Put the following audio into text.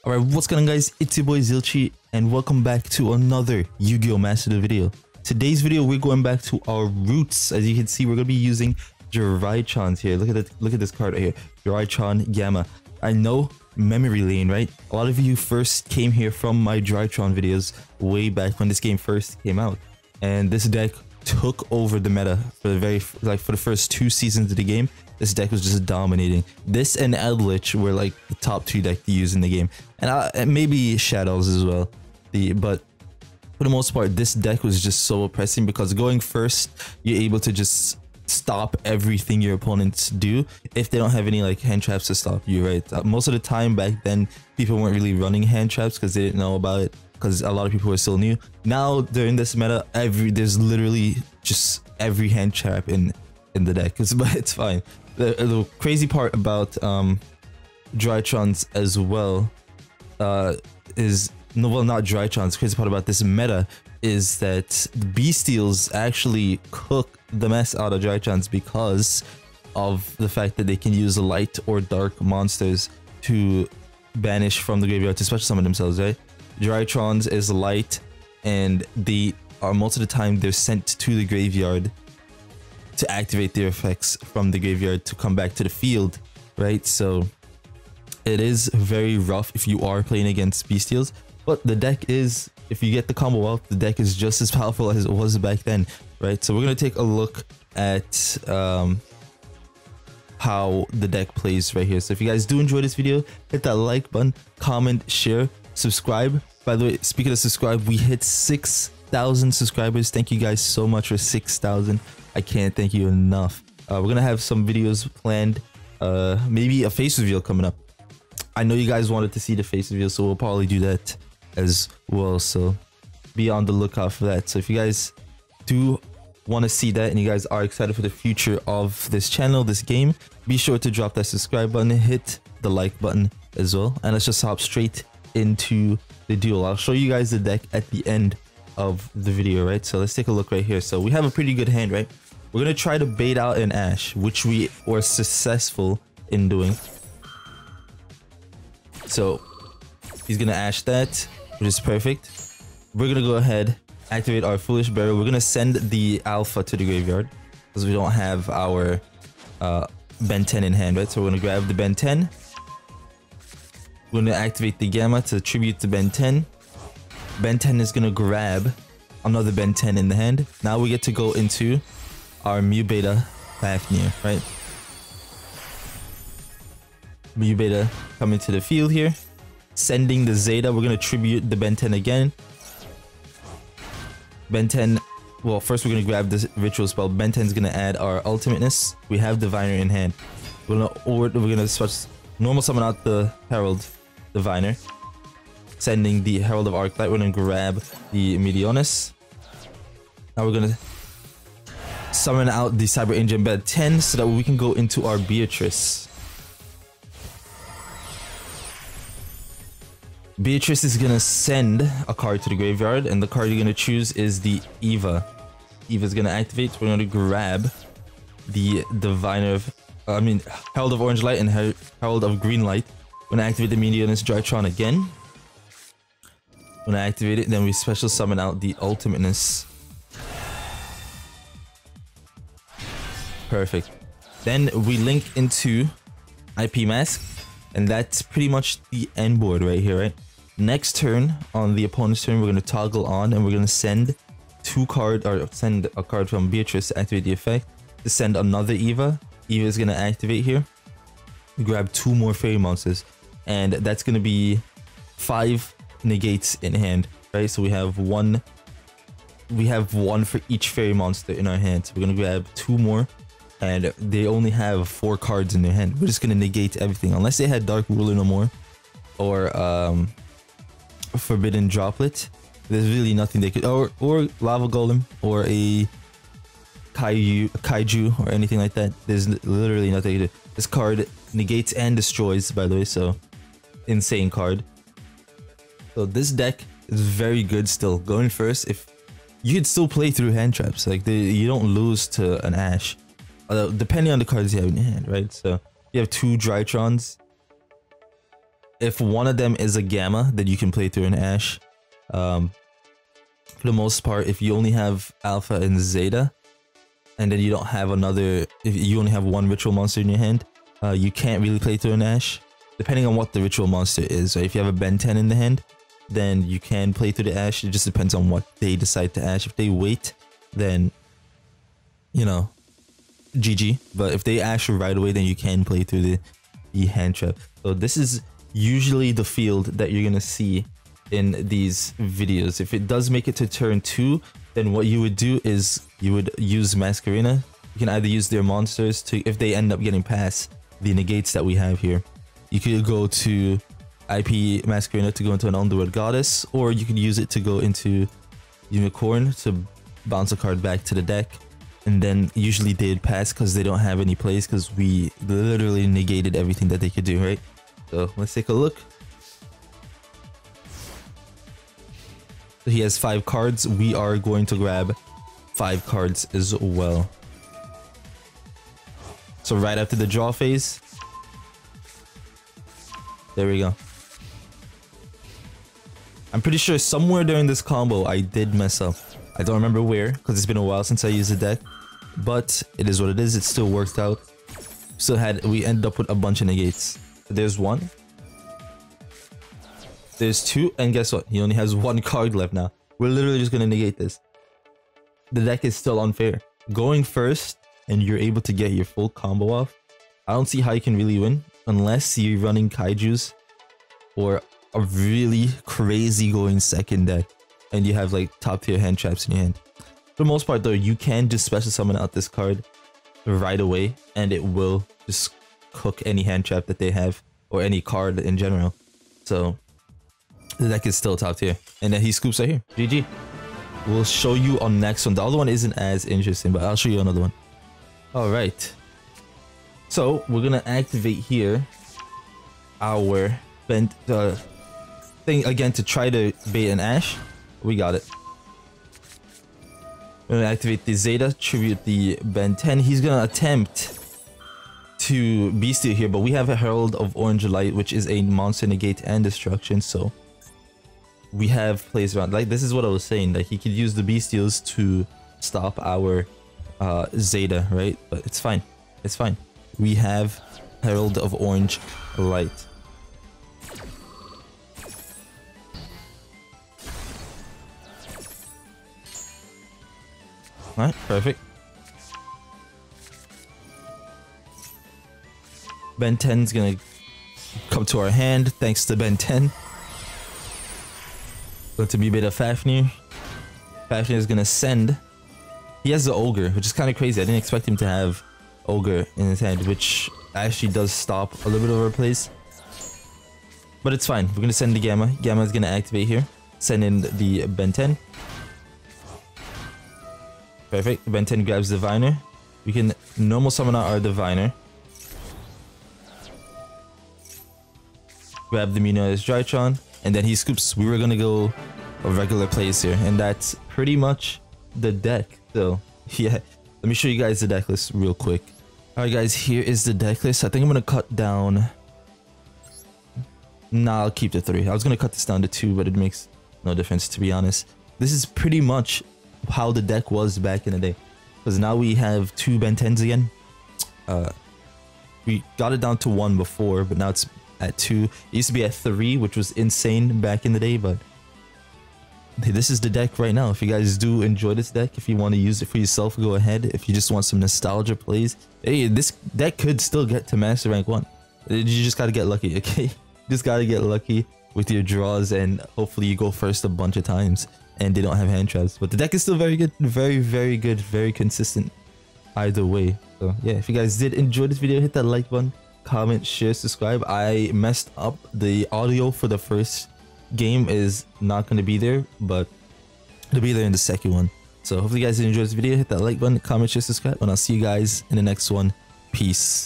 Alright, what's going on guys, it's your boy Zilchi and welcome back to another Yu-Gi-Oh! Master video. Today's video we're going back to our roots. As you can see, we're going to be using Drytrons here. Look at this card right here, Drytron Gamma. I know, memory lane, right? A lot of you first came here from my Drytron videos way back when this game first came out. And this deck took over the meta for the for the first 2 seasons of the game. This deck was just dominating. This and Eldritch were like the top 2 deck to use in the game, and maybe Shadows as well. But for the most part, this deck was just so oppressing because going first, you're able to just stop everything your opponents do if they don't have any like hand traps to stop you, right? Most of the time back then, people weren't really running hand traps because they didn't know about it, because a lot of people were still new. Now during this meta, there's literally just every hand trap in the deck, but it's fine. The crazy part about Drytrons as well is, no, well, not Drytrons. The crazy part about this meta is that the Bestials actually cook the mess out of Drytrons because of the fact that they can use light or dark monsters to banish from the graveyard to special summon themselves, right? Drytrons is light, and they are, most of the time, they're sent to the graveyard to activate their effects from the graveyard to come back to the field, right? So it is very rough if you are playing against Bestials, but the deck is, if you get the combo out, the deck is just as powerful as it was back then, right? So we're gonna take a look at how the deck plays right here. So if you guys do enjoy this video, hit that like button, comment, share, subscribe. By the way, speaking of subscribe, we hit 6,000 subscribers. Thank you guys so much for 6,000. I can't thank you enough. We're gonna have some videos planned, maybe a face reveal coming up. I know you guys wanted to see the face reveal, so we'll probably do that as well, so be on the lookout for that. So if you guys do want to see that and you guys are excited for the future of this channel, this game, be sure to drop that subscribe button, hit the like button as well, and let's just hop straight into the duel. I'll show you guys the deck at the end of the video, right? So let's take a look right here. So we have a pretty good hand, right? We're gonna try to bait out an Ash, which we were successful in doing. So he's gonna Ash that, which is perfect. We're gonna go ahead, activate our Foolish Barrel. We're gonna send the Alpha to the graveyard because we don't have our Ben 10 in hand, right? So we're gonna grab the Ben 10. We're gonna activate the Gamma to tribute to Ben 10. Ben 10 is gonna grab another Ben 10 in the hand. Now we get to go into our Mu Beta Fafnir, right? Mu Beta coming to the field here. Sending the Zeta, we're gonna tribute the Ben 10 again. Ben 10, well, first we're gonna grab this ritual spell. Ben 10 is gonna add our Ultimateness. We have Diviner in hand. We're gonna switch, normal summon out the Herald Diviner. Sending the Herald of Arclight. We're gonna grab the Medionis. Now we're gonna summon out the Cyber Angel Bed 10 so that we can go into our Beatrice. Beatrice is gonna send a card to the graveyard, and the card you're gonna choose is the Eva. Eva's gonna activate. We're gonna grab the Diviner of, Herald of Orange Light and Herald of Green Light. We're gonna activate the Medionis Drytron again. When I activate it, then we special summon out the Ultimateness. Perfect. Then we link into IP Mask, and that's pretty much the end board right here, right? Next turn, on the opponent's turn, we're going to toggle on, and we're going to send send a card from Beatrice to activate the effect, to send another Eva. Eva is going to activate here. We grab 2 more fairy monsters, and that's going to be 5 negates in hand, right? So we have one for each fairy monster in our hand. So we're gonna grab 2 more, and they only have 4 cards in their hand. We're just gonna negate everything unless they had Dark Ruler no more, or Forbidden Droplet. There's really nothing they could, or Lava Golem, or a Kaiju or anything like that. There's literally nothing to do. This card negates and destroys, by the way, so insane card. So this deck is very good still. Going first, if you could still play through hand traps, like you don't lose to an Ash, depending on the cards you have in your hand, right? So you have 2 Drytrons, if one of them is a Gamma, then you can play through an Ash. For the most part, if you only have Alpha and Zeta, and then you don't have another, if you only have one ritual monster in your hand, you can't really play through an Ash, depending on what the ritual monster is. Right? If you have a Ben 10 in the hand, then you can play through the Ash. It just depends on what they decide to Ash. If they wait, then, you know, GG. But if they Ash right away, then you can play through the hand trap. So this is usually the field that you're gonna see in these videos. If it does make it to turn 2, then what you would do is you would use Masquerena. You can either use their monsters to, if they end up getting past the negates that we have here, you could go to IP Masquerena to go into an Underworld Goddess, or you could use it to go into Unicorn to bounce a card back to the deck. And then usually they'd pass because they don't have any plays, because we literally negated everything that they could do, right? So let's take a look. So he has 5 cards. We are going to grab 5 cards as well. So right after the draw phase, there we go. I'm pretty sure somewhere during this combo I did mess up. I don't remember where, because it's been a while since I used the deck, but it is what it is. It still worked out. We ended up with a bunch of negates. There's 1. There's 2, and guess what? He only has 1 card left now. We're literally just gonna negate this. The deck is still unfair. Going first, and you're able to get your full combo off, I don't see how you can really win, unless you're running Kaijus, or a really crazy going second deck, and you have like top tier hand traps in your hand. For the most part though, you can just special summon out this card right away, and it will just cook any hand trap that they have, or any card in general. So the deck is still top tier, and then he scoops right here. GG. We'll show you on next one. The other one isn't as interesting, but I'll show you another one. All right. So we're gonna activate here our bent thing again to try to bait an Ash. We got it. We're gonna activate the Zeta, tribute the Ben 10. He's gonna attempt to Beastial here, but we have a Herald of Orange Light, which is a monster negate and destruction, so we have plays around. Like, this is what I was saying, that he could use the Bestials to stop our Zeta, right? But it's fine. It's fine. We have Herald of Orange Light. Alright, perfect. Ben 10's gonna come to our hand, thanks to Ben 10. Going to be a bit of Fafnir. Fafnir is gonna send. He has the Ogre, which is kind of crazy. I didn't expect him to have Ogre in his hand, which actually does stop a little bit of our plays. But it's fine. We're gonna send the Gamma. Gamma is gonna activate here. Send in the Ben 10. Perfect. Ben 10 grabs Diviner. We can normal summon out our Diviner. Grab the Munio's Drytron. And then he scoops. We were gonna go a regular plays here. And that's pretty much the deck. So, yeah. Let me show you guys the deck list real quick. Alright guys, here is the deck list. I think I'm gonna cut down... Nah, I'll keep the 3. I was gonna cut this down to 2, but it makes no difference, to be honest. This is pretty much how the deck was back in the day. Because now we have 2 Ben 10s again. We got it down to 1 before, but now it's at 2. It used to be at 3, which was insane back in the day, but hey, this is the deck right now. If you guys do enjoy this deck, if you want to use it for yourself, go ahead. If you just want some nostalgia plays, hey, this deck could still get to Master Rank 1. You just gotta get lucky, okay? Just gotta get lucky with your draws, and hopefully you go first a bunch of times and they don't have hand traps. But the deck is still very good, very, very good, very consistent either way. So yeah, if you guys did enjoy this video, hit that like button, comment, share, subscribe. I messed up. The audio for the first game is not going to be there, but it'll be there in the second one. So hopefully you guys did enjoy this video. Hit that like button, comment, share, subscribe, and I'll see you guys in the next one. Peace.